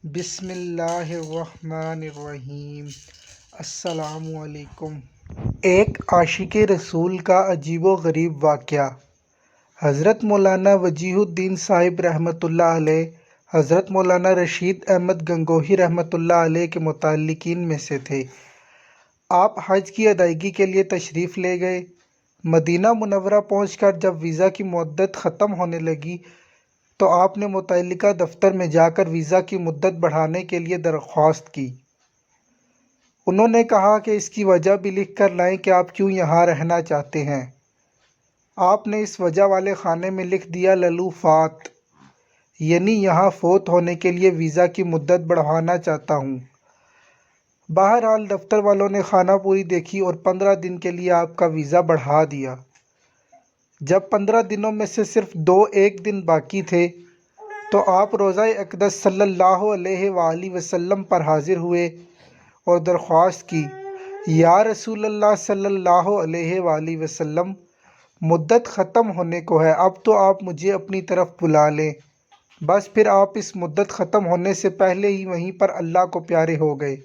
بسم اللہ الرحمن الرحیم۔ السلام علیکم۔ ایک عاشق رسول کا عجیب و غریب واقعہ۔ حضرت مولانا وجیہ الدین صاحب رحمۃ اللہ علیہ حضرت مولانا رشید احمد گنگوہی رحمۃ اللہ علیہ کے متعلقین میں سے تھے۔ آپ حج کی ادائیگی کے لیے تشریف لے گئے۔ مدینہ منورہ پہنچ کر جب ویزا کی مدت ختم ہونے لگی تو آپ نے متعلقہ دفتر میں جا کر ویزا کی مدت بڑھانے کے لیے درخواست کی۔ انہوں نے کہا کہ اس کی وجہ بھی لکھ کر لائیں کہ آپ کیوں یہاں رہنا چاہتے ہیں۔ آپ نے اس وجہ والے خانے میں لکھ دیا للو فات، یعنی یہاں فوت ہونے کے لیے ویزا کی مدت بڑھوانا چاہتا ہوں۔ بہرحال دفتر والوں نے خانہ پوری دیکھی اور 15 دن کے لیے آپ کا ویزا بڑھا دیا۔ جب 15 دنوں میں سے صرف 1 دن باقی تھے تو آپ روضہ اقدس صلی اللہ علیہ وآلہ وسلم پر حاضر ہوئے اور درخواست کی، یا رسول اللہ صلی اللہ علیہ وآلہ وسلم، مدت ختم ہونے کو ہے، اب تو آپ مجھے اپنی طرف بلا لیں۔ بس پھر آپ اس مدت ختم ہونے سے پہلے ہی وہیں پر اللہ کو پیارے ہو گئے۔